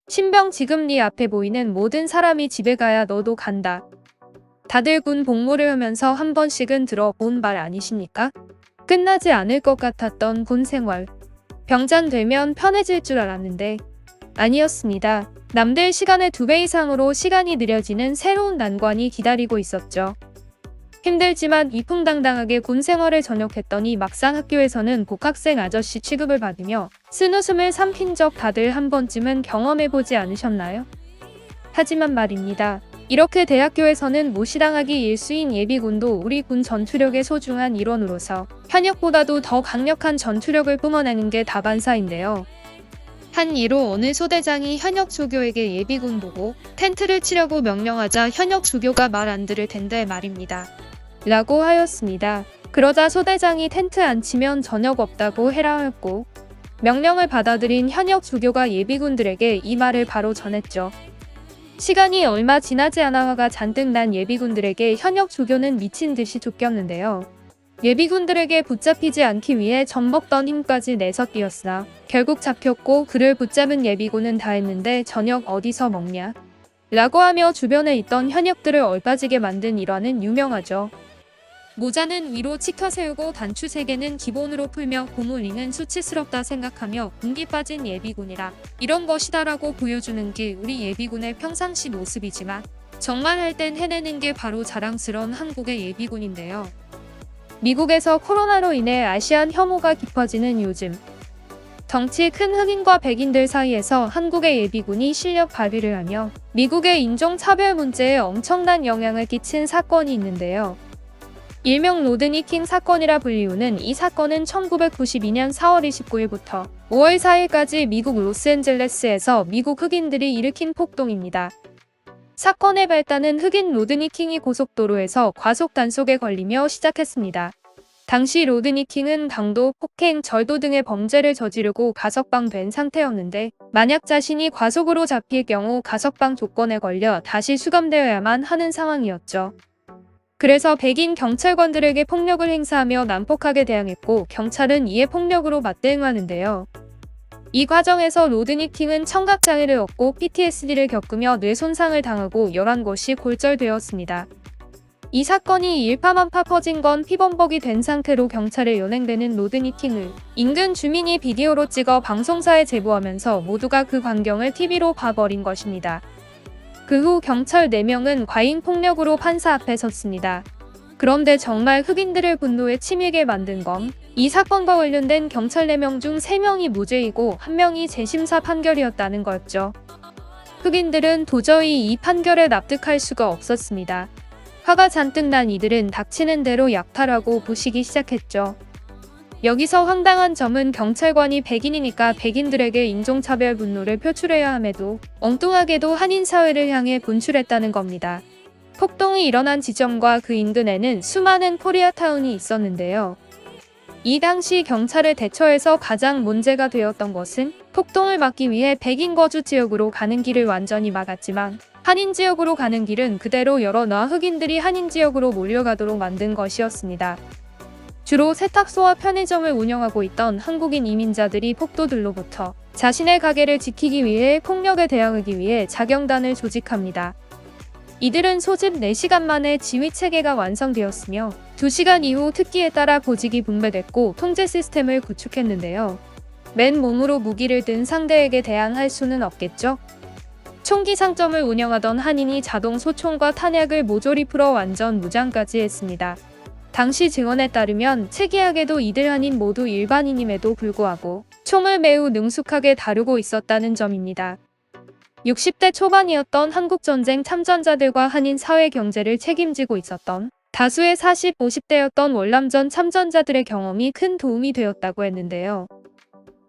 신병 지금 네 앞에 보이는 모든 사람이 집에 가야 너도 간다. 다들 군 복무를 하면서 한 번씩은 들어본 말 아니십니까? 끝나지 않을 것 같았던 군 생활. 병장 되면 편해질 줄 알았는데 아니었습니다. 남들 시간의 2배 이상으로 시간이 느려지는 새로운 난관이 기다리고 있었죠. 힘들지만 위풍당당하게 군 생활을 전역했더니 막상 학교에서는 복학생 아저씨 취급을 받으며 쓴웃음을 삼킨 적 다들 한 번쯤은 경험해보지 않으셨나요? 하지만 말입니다. 이렇게 대학교에서는 무시당하기 일수인 예비군도 우리 군 전투력의 소중한 일원으로서 현역보다도 더 강력한 전투력을 뿜어내는 게 다반사인데요. 한 이로 어느 소대장이 현역 조교에게 예비군 보고 텐트를 치려고 명령하자 현역 조교가 말 안 들을 텐데 말입니다. 라고 하였습니다. 그러자 소대장이 텐트 안 치면 저녁 없다고 해라 하였고 명령을 받아들인 현역 조교가 예비군들에게 이 말을 바로 전했죠. 시간이 얼마 지나지 않아 화가 잔뜩 난 예비군들에게 현역 조교는 미친 듯이 쫓겼는데요. 예비군들에게 붙잡히지 않기 위해 젖먹던 힘까지 내서 뛰었으나 결국 잡혔고 그를 붙잡은 예비군은 다 했는데 저녁 어디서 먹냐? 라고 하며 주변에 있던 현역들을 얼빠지게 만든 일화는 유명하죠. 모자는 위로 치켜 세우고 단추 3개는 기본으로 풀며 고물리는 수치스럽다 생각하며 군기 빠진 예비군이라 이런 것이다라고 보여주는 게 우리 예비군의 평상시 모습이지만 정말 할 땐 해내는 게 바로 자랑스러운 한국의 예비군인데요. 미국에서 코로나로 인해 아시안 혐오가 깊어지는 요즘 덩치 큰 흑인과 백인들 사이에서 한국의 예비군이 실력 발휘를 하며 미국의 인종차별 문제에 엄청난 영향을 끼친 사건이 있는데요. 일명 로드니 킹 사건이라 불리우는 이 사건은 1992년 4월 29일부터 5월 4일까지 미국 로스앤젤레스에서 미국 흑인들이 일으킨 폭동입니다. 사건의 발단은 흑인 로드니 킹이 고속도로에서 과속 단속에 걸리며 시작했습니다. 당시 로드니 킹은 강도, 폭행, 절도 등의 범죄를 저지르고 가석방된 상태였는데 만약 자신이 과속으로 잡힐 경우 가석방 조건에 걸려 다시 수감되어야만 하는 상황이었죠. 그래서 백인 경찰관들에게 폭력을 행사하며 난폭하게 대항했고 경찰은 이에 폭력으로 맞대응하는데요. 이 과정에서 로드니 킹은 청각장애를 얻고 PTSD를 겪으며 뇌 손상을 당하고 11곳이 골절되었습니다. 이 사건이 일파만파 퍼진 건 피범벅이 된 상태로 경찰에 연행되는 로드니 킹을 인근 주민이 비디오로 찍어 방송사에 제보하면서 모두가 그 광경을 TV로 봐버린 것입니다. 그 후 경찰 4명은 과잉 폭력으로 판사 앞에 섰습니다. 그런데 정말 흑인들을 분노에 치밀게 만든 건 이 사건과 관련된 경찰 4명 중 3명이 무죄이고 1명이 재심사 판결이었다는 거였죠. 흑인들은 도저히 이 판결에 납득할 수가 없었습니다. 화가 잔뜩 난 이들은 닥치는 대로 약탈하고 부시기 시작했죠. 여기서 황당한 점은 경찰관이 백인이니까 백인들에게 인종차별 분노를 표출해야 함에도 엉뚱하게도 한인 사회를 향해 분출했다는 겁니다. 폭동이 일어난 지점과 그 인근에는 수많은 코리아타운이 있었는데요. 이 당시 경찰의 대처에서 가장 문제가 되었던 것은 폭동을 막기 위해 백인 거주 지역으로 가는 길을 완전히 막았지만 한인 지역으로 가는 길은 그대로 열어놔 흑인들이 한인 지역으로 몰려가도록 만든 것이었습니다. 주로 세탁소와 편의점을 운영하고 있던 한국인 이민자들이 폭도들로부터 자신의 가게를 지키기 위해 폭력에 대항하기 위해 자경단을 조직합니다. 이들은 소집 4시간 만에 지휘체계가 완성되었으며 2시간 이후 특기에 따라 보직이 분배됐고 통제 시스템을 구축했는데요. 맨몸으로 무기를 든 상대에게 대항할 수는 없겠죠? 총기 상점을 운영하던 한인이 자동 소총과 탄약을 모조리 풀어 완전 무장까지 했습니다. 당시 증언에 따르면 특이하게도 이들 한인 모두 일반인임에도 불구하고 총을 매우 능숙하게 다루고 있었다는 점입니다. 60대 초반이었던 한국전쟁 참전자들과 한인 사회 경제를 책임지고 있었던 다수의 40, 50대였던 월남전 참전자들의 경험이 큰 도움이 되었다고 했는데요.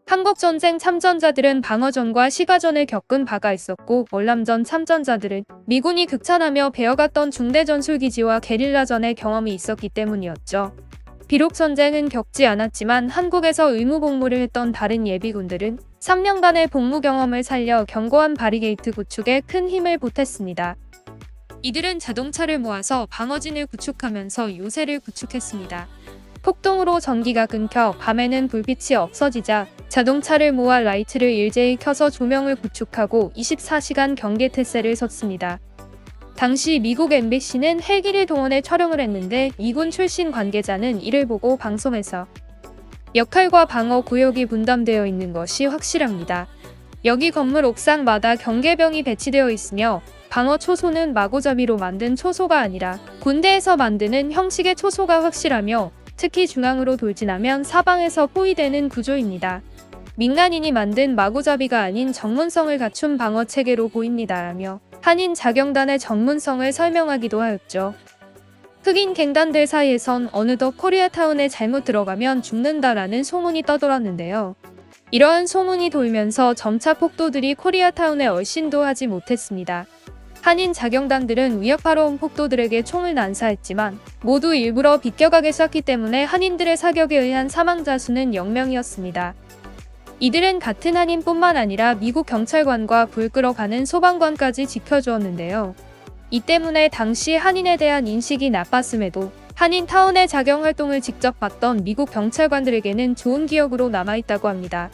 한국전쟁 참전자들은 방어전과 시가전을 겪은 바가 있었고 월남전 참전자들은 미군이 극찬하며 베어갔던 중대전술기지와 게릴라전의 경험이 있었기 때문이었죠. 비록 전쟁은 겪지 않았지만 한국에서 의무복무를 했던 다른 예비군들은 3년간의 복무 경험을 살려 견고한 바리게이트 구축에 큰 힘을 보탰습니다. 이들은 자동차를 모아서 방어진을 구축하면서 요새를 구축했습니다. 폭동으로 전기가 끊겨 밤에는 불빛이 없어지자 자동차를 모아 라이트를 일제히 켜서 조명을 구축하고 24시간 경계 태세를 섰습니다. 당시 미국 MBC는 헬기를 동원해 촬영을 했는데 미군 출신 관계자는 이를 보고 방송에서 역할과 방어 구역이 분담되어 있는 것이 확실합니다. 여기 건물 옥상마다 경계병이 배치되어 있으며 방어 초소는 마구잡이로 만든 초소가 아니라 군대에서 만드는 형식의 초소가 확실하며 특히 중앙으로 돌진하면 사방에서 포위되는 구조입니다. 민간인이 만든 마구잡이가 아닌 전문성을 갖춘 방어 체계로 보입니다라며 한인 자경단의 전문성을 설명하기도 하였죠. 흑인 갱단들 사이에선 어느덧 코리아타운에 잘못 들어가면 죽는다라는 소문이 떠돌았는데요. 이러한 소문이 돌면서 점차 폭도들이 코리아타운에 얼씬도 하지 못했습니다. 한인 자경단들은 위협하러 온 폭도들에게 총을 난사했지만 모두 일부러 비껴가게 쐈기 때문에 한인들의 사격에 의한 사망자 수는 0명이었습니다. 이들은 같은 한인뿐만 아니라 미국 경찰관과 불 끌어가는 소방관까지 지켜주었는데요. 이 때문에 당시 한인에 대한 인식이 나빴음에도 한인타운의 자경 활동을 직접 봤던 미국 경찰관들에게는 좋은 기억으로 남아있다고 합니다.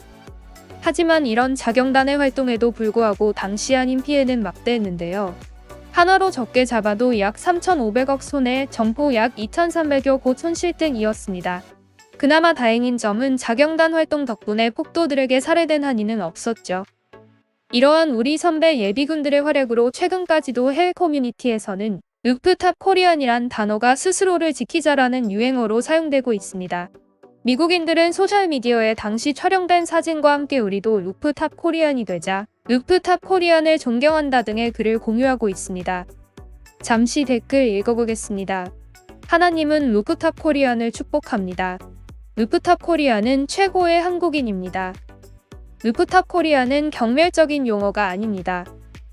하지만 이런 자경단의 활동에도 불구하고 당시 한인 피해는 막대했는데요. 하나로 적게 잡아도 약 3,500억 손해, 점포 약 2,300여 곳 손실 등이었습니다. 그나마 다행인 점은 자경단 활동 덕분에 폭도들에게 살해된 한인은 없었죠. 이러한 우리 선배 예비군들의 활약으로 최근까지도 해외 커뮤니티에서는 루프탑 코리안이란 단어가 스스로를 지키자라는 유행어로 사용되고 있습니다. 미국인들은 소셜미디어에 당시 촬영된 사진과 함께 우리도 루프탑 코리안이 되자 루프탑 코리안을 존경한다 등의 글을 공유하고 있습니다. 잠시 댓글 읽어보겠습니다. 하나님은 루프탑 코리안을 축복합니다. 루프탑 코리안은 최고의 한국인입니다. 루프탑 코리안은 경멸적인 용어가 아닙니다.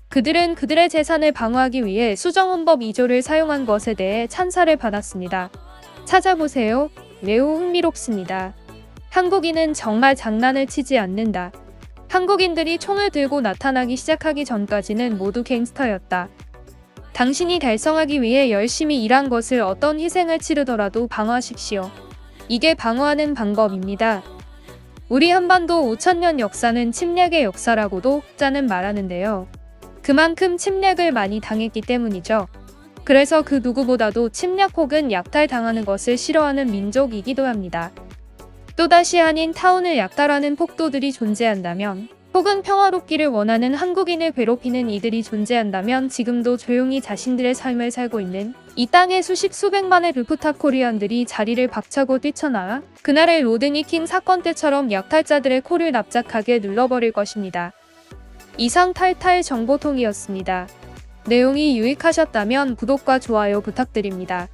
그들은 그들의 재산을 방어하기 위해 수정헌법 2조를 사용한 것에 대해 찬사를 받았습니다. 찾아보세요. 매우 흥미롭습니다. 한국인은 정말 장난을 치지 않는다. 한국인들이 총을 들고 나타나기 시작하기 전까지는 모두 갱스터였다. 당신이 달성하기 위해 열심히 일한 것을 어떤 희생을 치르더라도 방어하십시오. 이게 방어하는 방법입니다. 우리 한반도 5,000년 역사는 침략의 역사라고도 학자는 말하는데요. 그만큼 침략을 많이 당했기 때문이죠. 그래서 그 누구보다도 침략 혹은 약탈당하는 것을 싫어하는 민족이기도 합니다. 또다시 한인 타운을 약탈하는 폭도들이 존재한다면 혹은 평화롭기를 원하는 한국인을 괴롭히는 이들이 존재한다면 지금도 조용히 자신들의 삶을 살고 있는 이 땅의 수십 수백만의 루프탑 코리안들이 자리를 박차고 뛰쳐나와 그날의 로드니 킹 사건 때처럼 약탈자들의 코를 납작하게 눌러버릴 것입니다. 이상 탈탈 정보통이었습니다. 내용이 유익하셨다면 구독과 좋아요 부탁드립니다.